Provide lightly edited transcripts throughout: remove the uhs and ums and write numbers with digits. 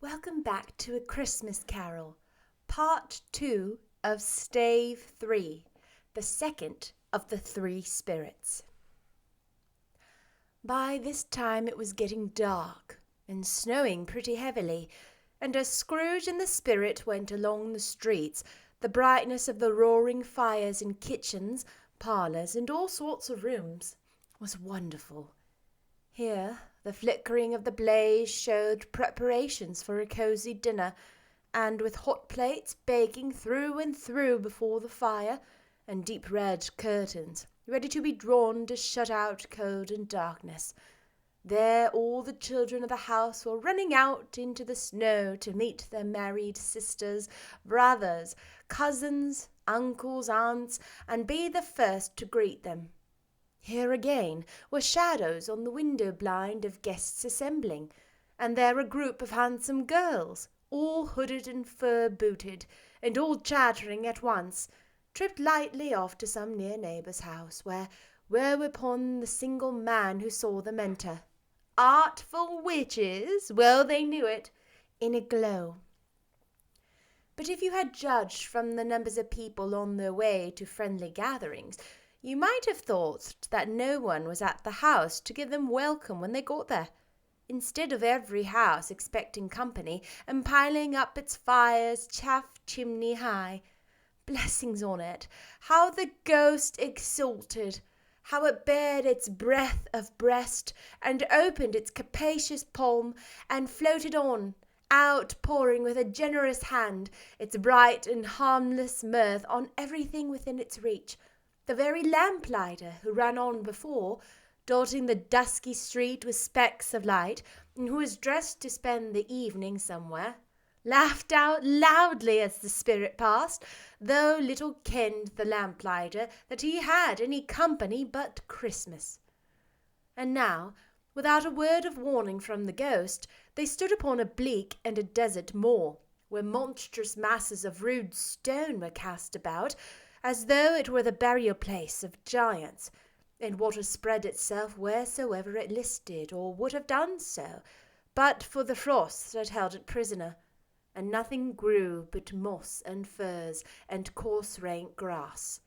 Welcome back to A Christmas Carol, Part 2 of Stave 3, the second of the three spirits. By this time it was getting dark and snowing pretty heavily, and as Scrooge and the spirit went along the streets, the brightness of the roaring fires in kitchens, parlours, and all sorts of rooms was wonderful. Here the flickering of the blaze showed preparations for a cosy dinner, and with hot plates baking through and through before the fire, and deep red curtains ready to be drawn to shut out cold and darkness, there all the children of the house were running out into the snow to meet their married sisters, brothers, cousins, uncles, aunts, and be the first to greet them. Here again were shadows on the window blind of guests assembling, and there a group of handsome girls, all hooded and fur-booted, and all chattering at once, tripped lightly off to some near neighbour's house, whereupon the single man who saw them enter, artful witches, well they knew it, in a glow. But if you had judged from the numbers of people on their way to friendly gatherings, you might have thought that no one was at the house to give them welcome when they got there, instead of every house expecting company and piling up its fires chaff chimney high. Blessings on it! How the ghost exulted! How it bared its breadth of breast, and opened its capacious palm, and floated on, outpouring with a generous hand its bright and harmless mirth on everything within its reach. The very lamplighter who ran on before, dotting the dusky street with specks of light, and who was dressed to spend the evening somewhere, laughed out loudly as the spirit passed, though little kenned the lamplighter that he had any company but Christmas. And now, without a word of warning from the ghost, they stood upon a bleak and a desert moor, where monstrous masses of rude stone were cast about, as though it were the burial-place of giants, and water spread itself wheresoever it listed, or would have done so, but for the frost that held it prisoner, and nothing grew but moss and furze and coarse rank grass.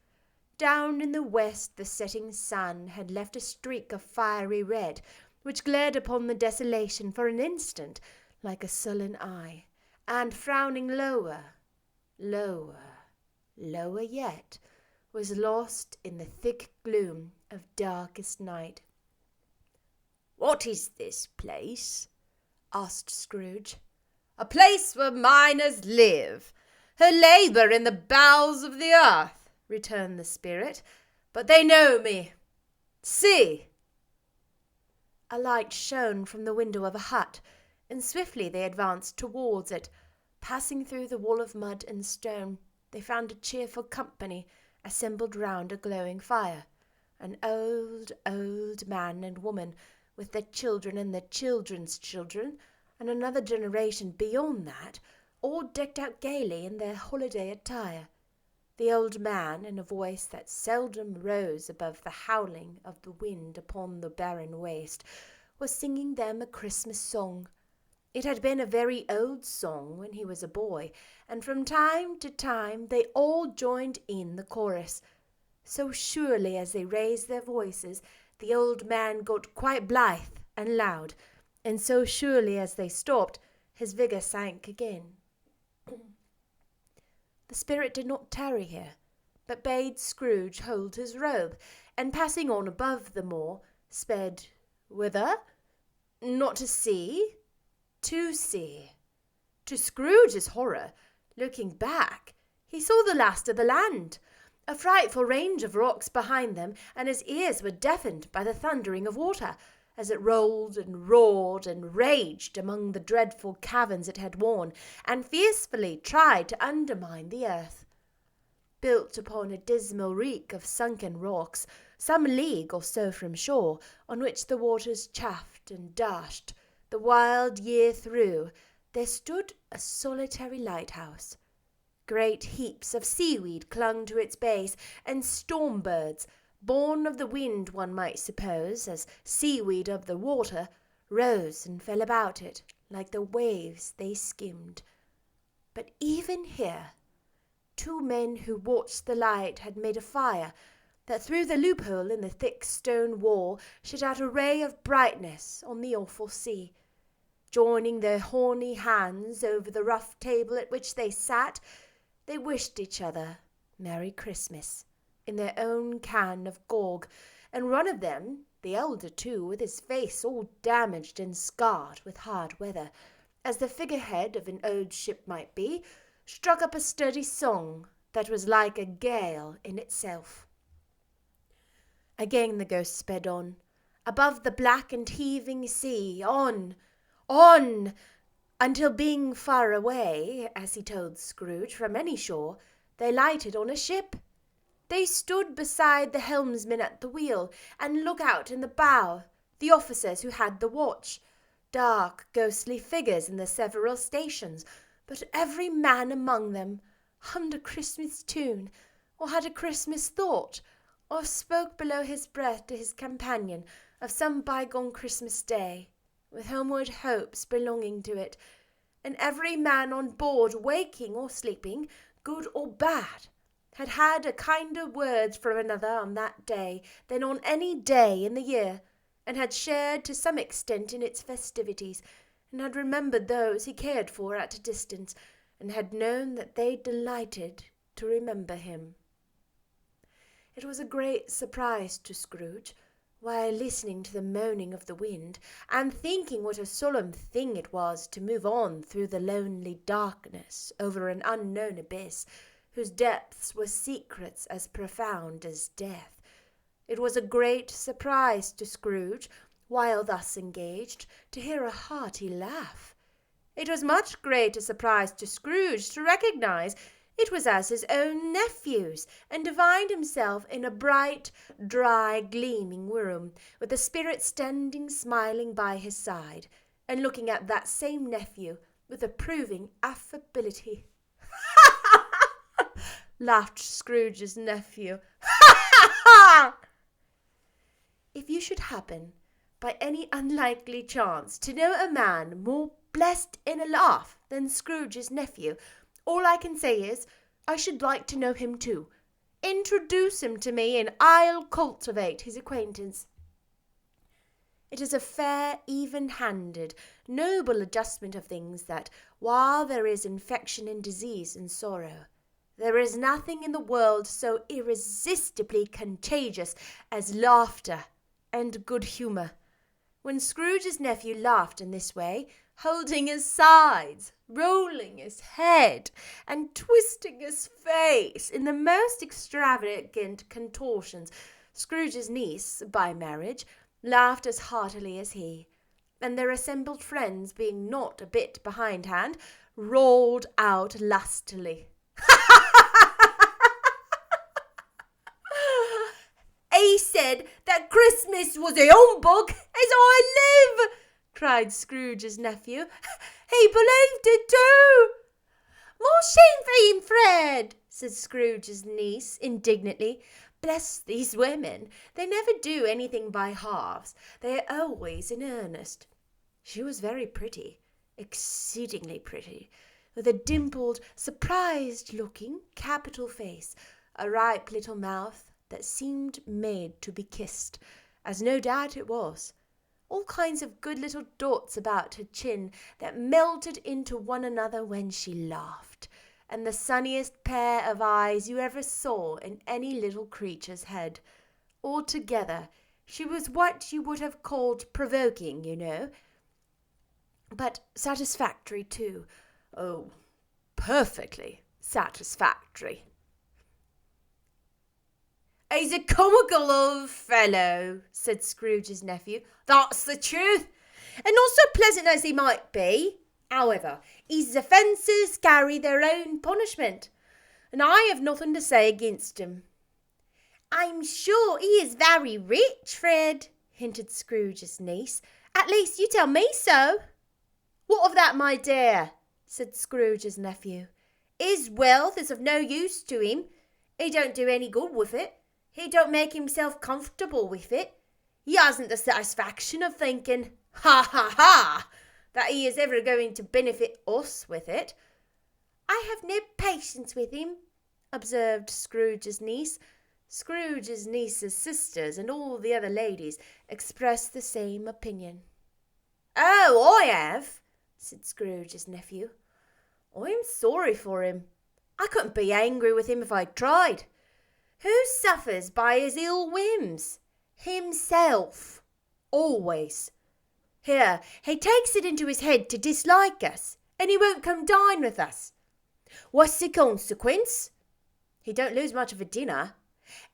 Down in the west the setting sun had left a streak of fiery red, which glared upon the desolation for an instant like a sullen eye, and frowning lower yet, was lost in the thick gloom of darkest night. "What is this place?" asked Scrooge. "A place where miners live, who labour in the bowels of the earth," returned the spirit. "But they know me. See!" A light shone from the window of a hut, and swiftly they advanced towards it. Passing through the wall of mud and stone, they found a cheerful company assembled round a glowing fire, an old man and woman, with their children and their children's children, and another generation beyond that, all decked out gaily in their holiday attire. The old man, in a voice that seldom rose above the howling of the wind upon the barren waste, was singing them a Christmas song. It had been a very old song when he was a boy, and from time to time they all joined in the chorus. So surely as they raised their voices, the old man got quite blithe and loud, and so surely as they stopped, his vigour sank again. The spirit did not tarry here, but bade Scrooge hold his robe, and passing on above the moor, sped whither? Not to see? To see. To Scrooge's horror, looking back, he saw the last of the land, a frightful range of rocks behind them, and his ears were deafened by the thundering of water, as it rolled and roared and raged among the dreadful caverns it had worn, and fiercely tried to undermine the earth. Built upon a dismal reek of sunken rocks, some league or so from shore, on which the waters chaffed and dashed the wild year through, there stood a solitary lighthouse. Great heaps of seaweed clung to its base, and storm-birds, born of the wind one might suppose, as seaweed of the water, rose and fell about it, like the waves they skimmed. But even here, two men who watched the light had made a fire that through the loophole in the thick stone wall shed out a ray of brightness on the awful sea. Joining their horny hands over the rough table at which they sat, they wished each other Merry Christmas in their own can of grog, and one of them, the elder too, with his face all damaged and scarred with hard weather, as the figurehead of an old ship might be, struck up a sturdy song that was like a gale in itself. Again the ghost sped on, above the black and heaving sea, on, until being far away, as he told Scrooge, from any shore, they lighted on a ship. They stood beside the helmsman at the wheel, and looked out in the bow, the officers who had the watch, dark ghostly figures in the several stations, but every man among them hummed a Christmas tune, or had a Christmas thought, or spoke below his breath to his companion of some bygone Christmas day, with homeward hopes belonging to it, and every man on board, waking or sleeping, good or bad, had had a kinder words from another on that day than on any day in the year, and had shared to some extent in its festivities, and had remembered those he cared for at a distance, and had known that they delighted to remember him. It was a great surprise to Scrooge, while listening to the moaning of the wind, and thinking what a solemn thing it was to move on through the lonely darkness over an unknown abyss, whose depths were secrets as profound as death. It was a great surprise to Scrooge, while thus engaged, to hear a hearty laugh. It was much greater surprise to Scrooge to recognize it was as his own nephew's, and to find himself in a bright, dry, gleaming room, with the spirit standing smiling by his side, and looking at that same nephew with approving affability. Laughed Scrooge's nephew. If you should happen, by any unlikely chance, to know a man more blessed in a laugh than Scrooge's nephew, all I can say is, I should like to know him too. Introduce him to me, and I'll cultivate his acquaintance. It is a fair, even-handed, noble adjustment of things that, while there is infection and disease and sorrow, there is nothing in the world so irresistibly contagious as laughter and good humour. When Scrooge's nephew laughed in this way, holding his sides, rolling his head, and twisting his face in the most extravagant contortions, Scrooge's niece, by marriage, laughed as heartily as he, and their assembled friends, being not a bit behindhand, rolled out lustily. He said that Christmas was a humbug, as I live, cried Scrooge's nephew. He believed it too. More shame for him, Fred, said Scrooge's niece indignantly. Bless these women, they never do anything by halves. They are always in earnest. She was very pretty, exceedingly pretty, with a dimpled, surprised-looking, capital face, a ripe little mouth that seemed made to be kissed, as no doubt it was, all kinds of good little dots about her chin that melted into one another when she laughed, and the sunniest pair of eyes you ever saw in any little creature's head. Altogether, she was what you would have called provoking, you know, but satisfactory too. Oh, perfectly satisfactory. He's a comical old fellow, said Scrooge's nephew. That's the truth. And not so pleasant as he might be. However, his offences carry their own punishment, and I have nothing to say against him. I'm sure he is very rich, Fred, hinted Scrooge's niece. At least you tell me so. What of that, my dear? Said Scrooge's nephew. His wealth is of no use to him. He don't do any good with it. He don't make himself comfortable with it. He hasn't the satisfaction of thinking, ha, ha, ha, that he is ever going to benefit us with it." "I have no patience with him," observed Scrooge's niece. Scrooge's niece's sisters and all the other ladies expressed the same opinion. "Oh, I have," said Scrooge's nephew. "I'm sorry for him. I couldn't be angry with him if I tried. Who suffers by his ill whims? Himself. Always. Here, he takes it into his head to dislike us, and he won't come dine with us. What's the consequence? He don't lose much of a dinner."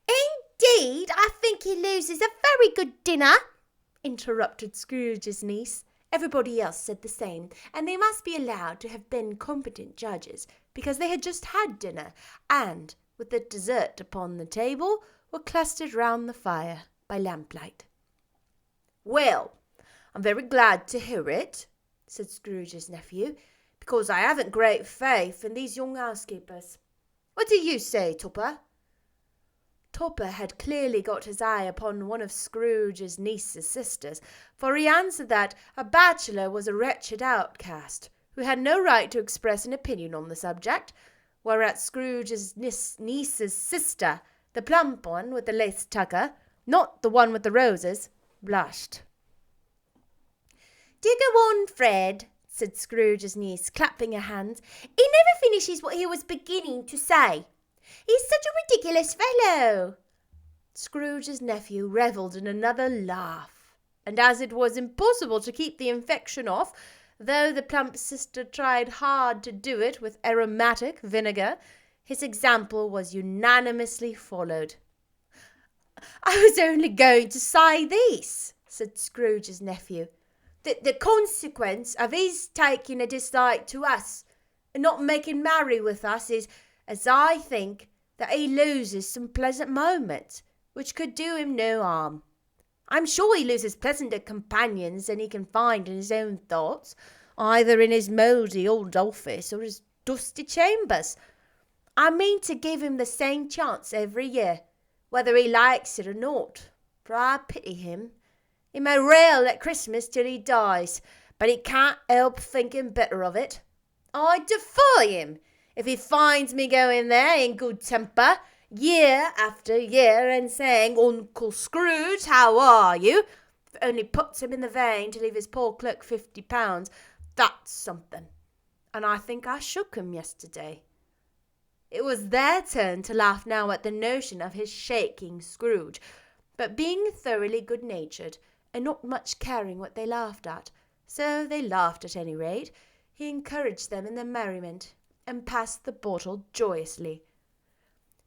"Indeed, I think he loses a very good dinner," interrupted Scrooge's niece. Everybody else said the same, and they must be allowed to have been competent judges, because they had just had dinner, and, with the dessert upon the table, were clustered round the fire by lamplight. "Well, I'm very glad to hear it," said Scrooge's nephew, "because I haven't great faith in these young housekeepers. What do you say, Topper?" Topper had clearly got his eye upon one of Scrooge's niece's sisters, for he answered that a bachelor was a wretched outcast, who had no right to express an opinion on the subject, whereat Scrooge's niece's sister, the plump one with the lace tucker, not the one with the roses, blushed. "Do go on, Fred," said Scrooge's niece, clapping her hands. "He never finishes what he was beginning to say. He's such a ridiculous fellow." Scrooge's nephew revelled in another laugh, and as it was impossible to keep the infection off, though the plump sister tried hard to do it with aromatic vinegar, his example was unanimously followed. "I was only going to say this," said Scrooge's nephew, "that the consequence of his taking a dislike to us and not making merry with us is, as I think, that he loses some pleasant moments, which could do him no harm. I'm sure he loses pleasanter companions than he can find in his own thoughts, either in his mouldy old office or his dusty chambers. I mean to give him the same chance every year, whether he likes it or not, for I pity him. He may rail at Christmas till he dies, but he can't help thinking better of it. I defy him, if he finds me going there in good temper, year after year, and saying, 'Uncle Scrooge, how are you?' if it only puts him in the vein to leave his poor clerk £50, that's something. And I think I shook him yesterday." It was their turn to laugh now at the notion of his shaking Scrooge, but being thoroughly good-natured, and not much caring what they laughed at, so they laughed at any rate, he encouraged them in their merriment, and passed the bottle joyously.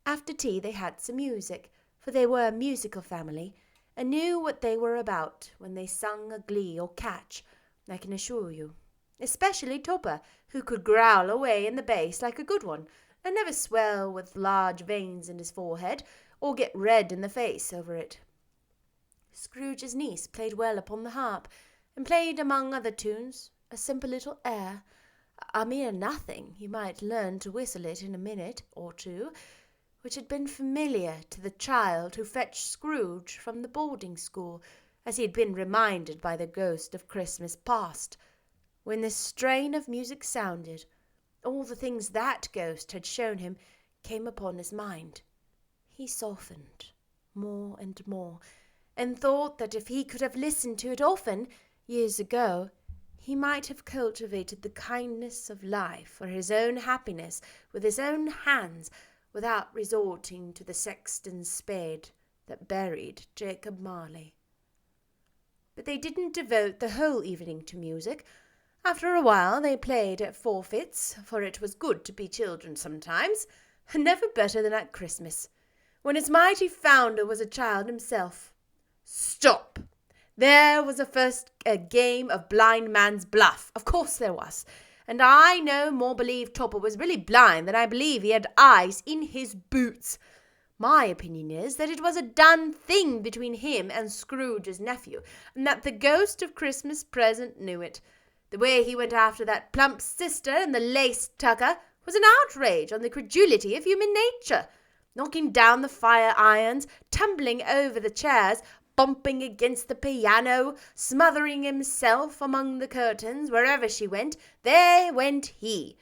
After tea they had some music, for they were a musical family, and knew what they were about when they sung a glee or catch, I can assure you. Especially Topper, who could growl away in the bass like a good one, and never swell with large veins in his forehead, or get red in the face over it. Scrooge's niece played well upon the harp, and played among other tunes a simple little air, a mere nothing, you might learn to whistle it in a minute or two, which had been familiar to the child who fetched Scrooge from the boarding-school, as he had been reminded by the ghost of Christmas past. When this strain of music sounded, all the things that ghost had shown him came upon his mind. He softened more and more, and thought that if he could have listened to it often, years ago, he might have cultivated the kindness of life for his own happiness with his own hands, without resorting to the sexton's spade that buried Jacob Marley. But they didn't devote the whole evening to music. After a while they played at forfeits, for it was good to be children sometimes, and never better than at Christmas, when its mighty founder was a child himself. Stop! There was a game of blind man's bluff. Of course there was. And I no more believe Topper was really blind than I believe he had eyes in his boots. My opinion is that it was a done thing between him and Scrooge's nephew, and that the ghost of Christmas present knew it. The way he went after that plump sister and the lace tucker was an outrage on the credulity of human nature, knocking down the fire irons, tumbling over the chairs, bumping against the piano, smothering himself among the curtains. Wherever she went, there went he.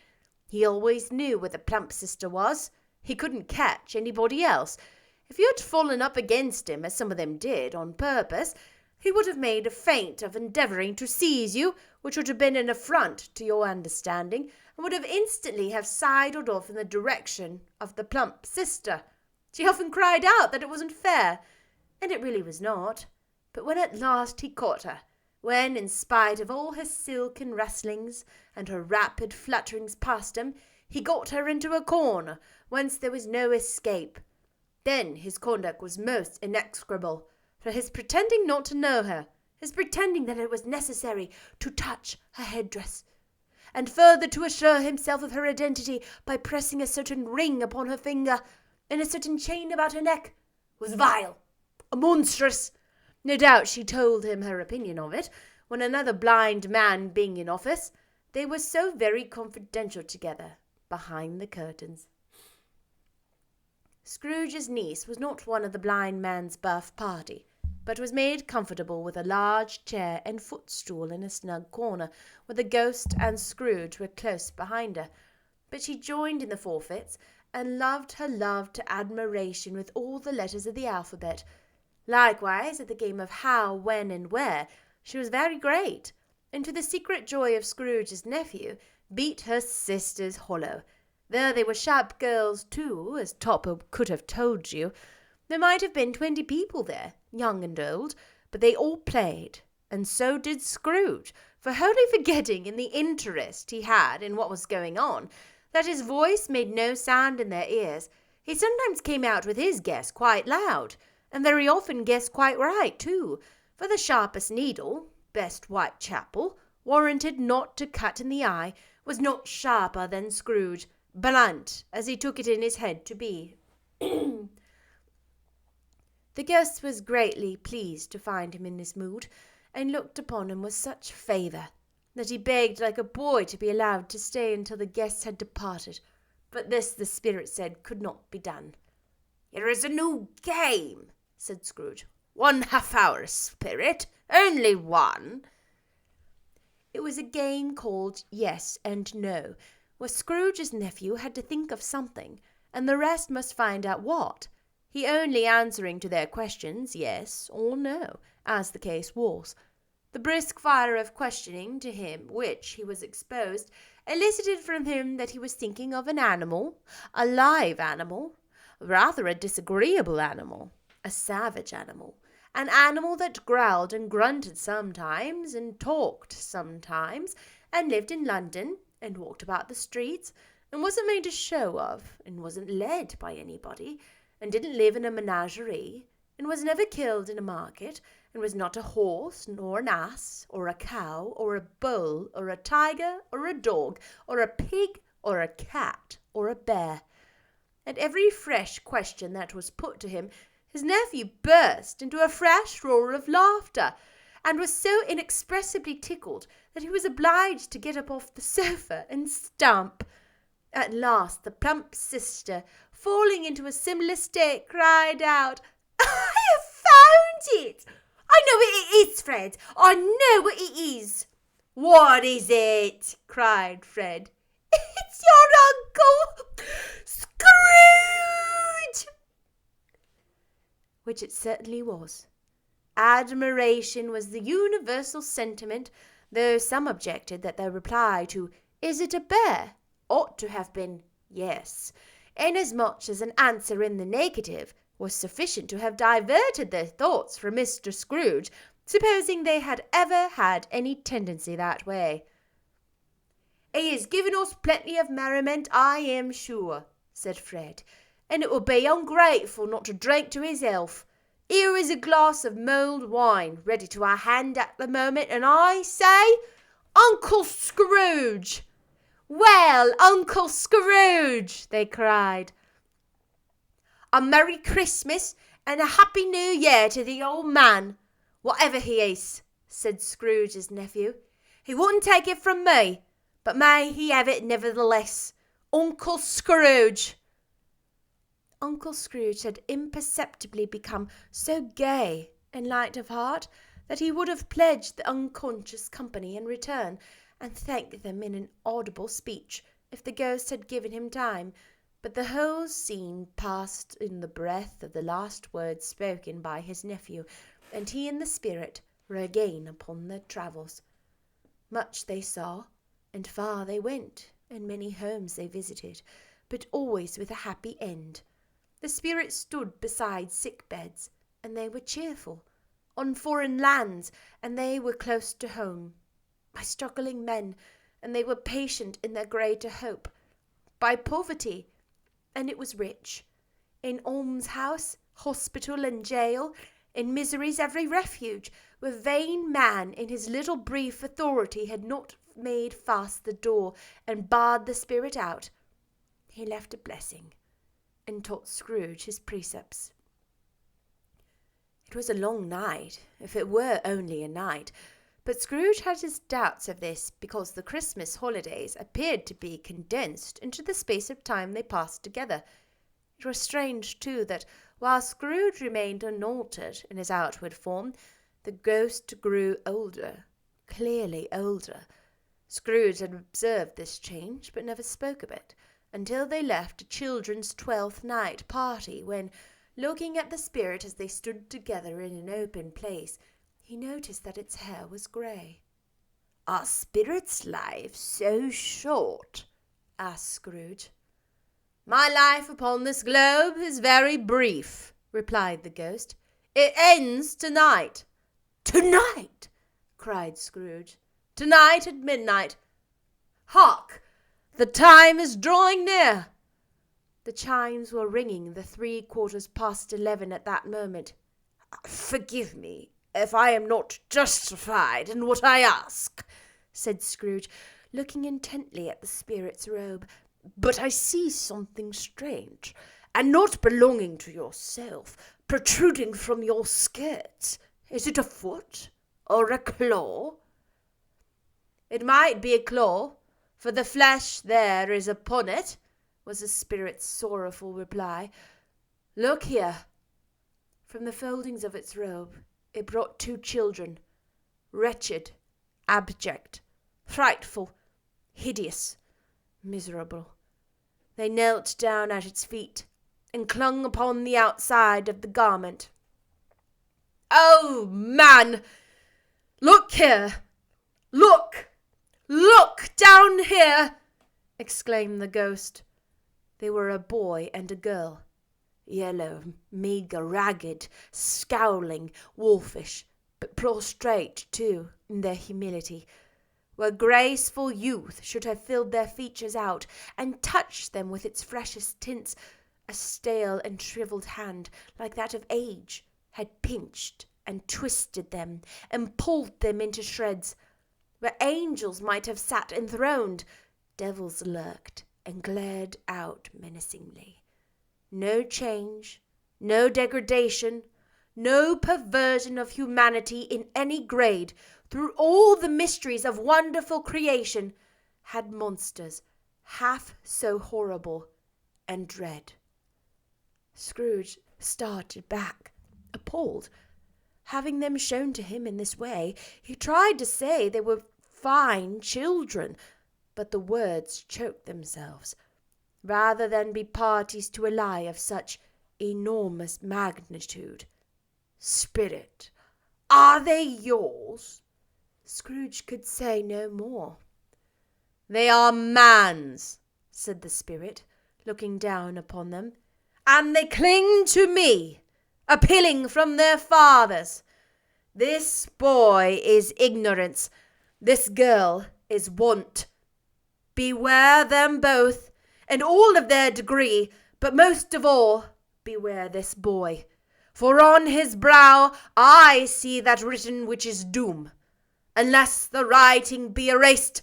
He always knew where the plump sister was. He couldn't catch anybody else. If you had fallen up against him, as some of them did, on purpose, he would have made a feint of endeavouring to seize you, which would have been an affront to your understanding, and would have instantly have sidled off in the direction of the plump sister. She often cried out that it wasn't fair, and it really was not. But when at last he caught her, when, in spite of all her silken rustlings and her rapid flutterings past him, he got her into a corner whence there was no escape, then his conduct was most inexorable. For his pretending not to know her, his pretending that it was necessary to touch her headdress, and further to assure himself of her identity by pressing a certain ring upon her finger and a certain chain about her neck, was vile, monstrous. No doubt she told him her opinion of it, when another blind man being in office, they were so very confidential together behind the curtains. Scrooge's niece was not one of the blind man's buff party, but was made comfortable with a large chair and footstool in a snug corner, where the ghost and Scrooge were close behind her. But she joined in the forfeits, and loved her love to admiration with all the letters of the alphabet. Likewise, at the game of how, when, and where, she was very great, and to the secret joy of Scrooge's nephew, beat her sisters hollow. Though they were sharp girls too, as Topper could have told you. There might have been 20 people there, young and old, but they all played, and so did Scrooge, for wholly forgetting in the interest he had in what was going on, that his voice made no sound in their ears. He sometimes came out with his guess quite loud, and very often guessed quite right too, for the sharpest needle, best Whitechapel, warranted not to cut in the eye, was not sharper than Scrooge, blunt as he took it in his head to be. The ghost was greatly pleased to find him in this mood, and looked upon him with such favour, that he begged like a boy to be allowed to stay until the guests had departed. But this, the spirit said, could not be done. "Here is a new game," said Scrooge. "1 half-hour, spirit, only one." It was a game called Yes and No, where Scrooge's nephew had to think of something, and the rest must find out what, he only answering to their questions yes or no, as the case was. The brisk fire of questioning to him which he was exposed elicited from him that he was thinking of an animal, a live animal, rather a disagreeable animal, a savage animal, an animal that growled and grunted sometimes, and talked sometimes, and lived in London, and walked about the streets, and wasn't made a show of, and wasn't led by anybody, and didn't live in a menagerie, and was never killed in a market, and was not a horse, nor an ass, or a cow, or a bull, or a tiger, or a dog, or a pig, or a cat, or a bear. At every fresh question that was put to him, his nephew burst into a fresh roar of laughter, and was so inexpressibly tickled that he was obliged to get up off the sofa and stamp. At last the plump sister, falling into a similar state, cried out, "I have found it! I know what it is, Fred! I know what it is!" "What is it?" cried Fred. "It's your Uncle Scrooge!" Which it certainly was. Admiration was the universal sentiment, though some objected that their reply to "Is it a bear?" ought to have been "Yes," inasmuch as an answer in the negative was sufficient to have diverted their thoughts from Mr. Scrooge, supposing they had ever had any tendency that way. "He has given us plenty of merriment, I am sure," said Fred, "and it would be ungrateful not to drink to his health. Here is a glass of mulled wine ready to our hand at the moment, and I say, Uncle Scrooge!" "Well, Uncle Scrooge!" they cried. "A Merry Christmas and a Happy New Year to the old man, whatever he is," said Scrooge's nephew. "He wouldn't take it from me, but may he have it nevertheless. Uncle Scrooge!" Uncle Scrooge had imperceptibly become so gay and light of heart that he would have pledged the unconscious company in return, and thanked them in an audible speech, if the ghost had given him time. But the whole scene passed in the breath of the last words spoken by his nephew, and he and the spirit were again upon their travels. Much they saw, and far they went, and many homes they visited, but always with a happy end. The spirit stood beside sick beds, and they were cheerful. On foreign lands, and they were close to home. By struggling men, and they were patient in their greater hope. By poverty, and it was rich. In almshouse, hospital, and jail, in misery's every refuge, where vain man in his little brief authority had not made fast the door and barred the spirit out, he left a blessing, and taught Scrooge his precepts. It was a long night, if it were only a night, but Scrooge had his doubts of this because the Christmas holidays appeared to be condensed into the space of time they passed together. It was strange, too, that while Scrooge remained unaltered in his outward form, the ghost grew older, clearly older. Scrooge had observed this change, but never spoke of it, until they left a children's 12th night party, when, looking at the spirit as they stood together in an open place, he noticed that its hair was grey. "Are spirits' lives so short?" asked Scrooge. "My life upon this globe is very brief," replied the ghost. "It ends tonight." "Tonight!" cried Scrooge. "Tonight at midnight. Hark! The time is drawing near." The chimes were ringing the 11:15 at that moment. "Forgive me if I am not justified in what I ask," said Scrooge, looking intently at the spirit's robe, "but I see something strange, and not belonging to yourself, protruding from your skirts. Is it a foot or a claw?" "It might be a claw, for the flesh there is upon it," was the spirit's sorrowful reply. "Look here." From the foldings of its robe it brought 2 children, wretched, abject, frightful, hideous, miserable. They knelt down at its feet, and clung upon the outside of the garment. "Oh, man! Look here! Look! Look down here!" exclaimed the ghost. They were a boy and a girl, yellow, meagre, ragged, scowling, wolfish, but prostrate, too, in their humility, where graceful youth should have filled their features out and touched them with its freshest tints. A stale and shriveled hand, like that of age, had pinched and twisted them and pulled them into shreds. Where angels might have sat enthroned, devils lurked and glared out menacingly. No change, no degradation, no perversion of humanity in any grade, through all the mysteries of wonderful creation, had monsters half so horrible and dread. Scrooge started back, appalled. Having them shown to him in this way, he tried to say they were fine children, but the words choked themselves. Rather than be parties to a lie of such enormous magnitude. "Spirit, are they yours?" Scrooge could say no more. "They are man's," said the spirit, looking down upon them, "and they cling to me, appealing from their fathers. This boy is ignorance, this girl is want. Beware them both, and all of their degree, but most of all, beware this boy. For on his brow I see that written which is doom. Unless the writing be erased,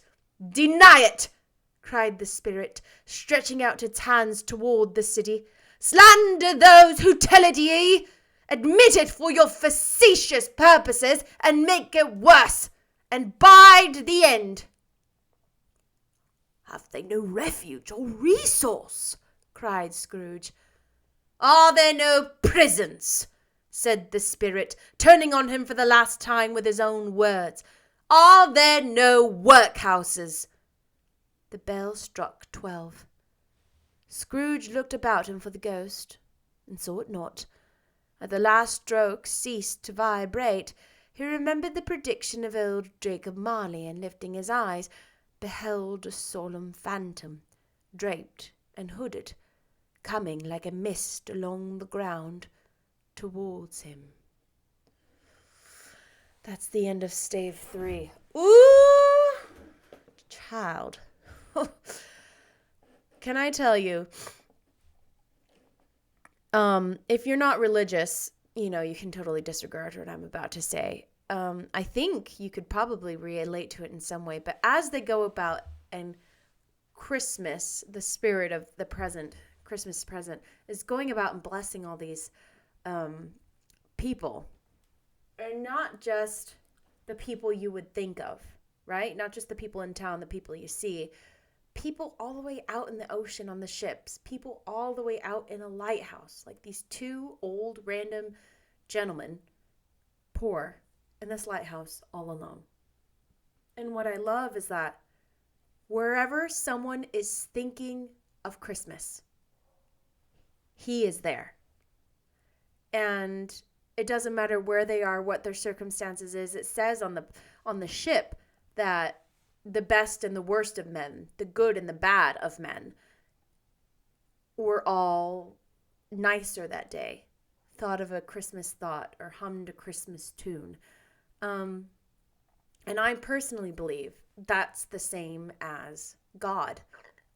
deny it," cried the spirit, stretching out its hands toward the city. "Slander those who tell it ye. Admit it for your facetious purposes, and make it worse, and bide the end." "Have they no refuge or resource?" cried Scrooge. "Are there no prisons?" said the spirit, turning on him for the last time with his own words. Are there no workhouses? The bell struck 12. Scrooge looked about him for the ghost, and saw it not. As the last stroke ceased to vibrate, he remembered the prediction of old Jacob Marley, and lifting his eyes, beheld a solemn phantom, draped and hooded, coming like a mist along the ground towards him. That's the end of stave 3. Ooh, child. Can I tell you, if you're not religious, you can totally disregard what I'm about to say. I think you could probably relate to it in some way, but as they go about and Christmas, the spirit of the present, Christmas present, is going about and blessing all these people, and not just the people you would think of, right? Not just the people in town, the people you see. People all the way out in the ocean on the ships. People all the way out in a lighthouse. Like these 2 old random gentlemen, poor, in this lighthouse all alone. And what I love is that wherever someone is thinking of Christmas, he is there. And it doesn't matter where they are, what their circumstances is. It says on the ship that the best and the worst of men, the good and the bad of men, were all nicer that day, thought of a Christmas thought or hummed a Christmas tune. And I personally believe that's the same as God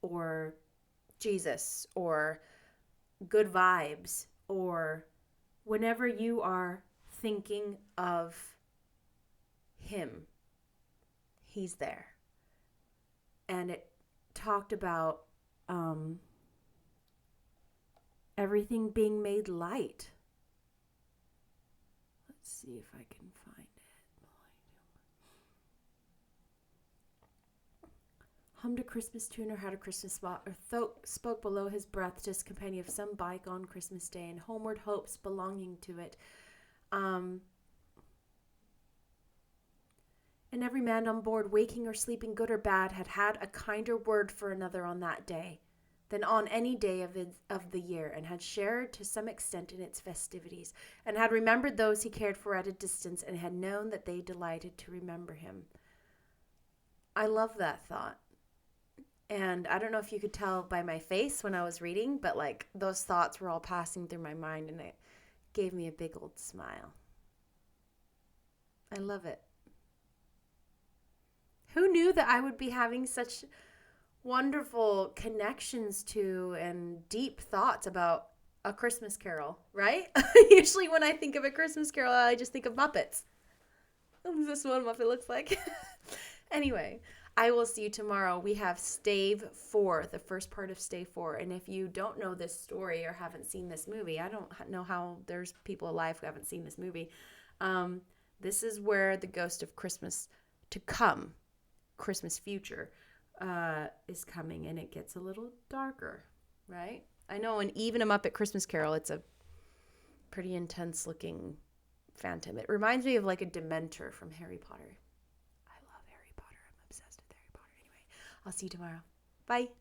or Jesus or good vibes, or whenever you are thinking of him, he's there. And it talked about everything being made light. Let's see if I can find it. Hummed a Christmas tune or had a Christmas spot, or spoke below his breath to his companion of some bygone Christmas day and homeward hopes belonging to it. And every man on board, waking or sleeping, good or bad, had had a kinder word for another on that day than on any day of the year, and had shared to some extent in its festivities, and had remembered those he cared for at a distance, and had known that they delighted to remember him. I love that thought. And I don't know if you could tell by my face when I was reading, but like those thoughts were all passing through my mind, and it gave me a big old smile. I love it. Who knew that I would be having such wonderful connections to and deep thoughts about A Christmas Carol, right? Usually when I think of A Christmas Carol, I just think of Muppets. Is this what a Muppet looks like? Anyway, I will see you tomorrow. We have stave 4, the first part of stave 4. And if you don't know this story or haven't seen this movie, I don't know how there's people alive who haven't seen this movie. This is where the ghost of Christmas to come, Christmas future, is coming, and it gets a little darker, right? I know, and even a Muppet Christmas Carol, it's a pretty intense looking phantom. It reminds me of like a Dementor from Harry Potter. I love Harry Potter. I'm obsessed with Harry Potter. Anyway, I'll see you tomorrow. Bye.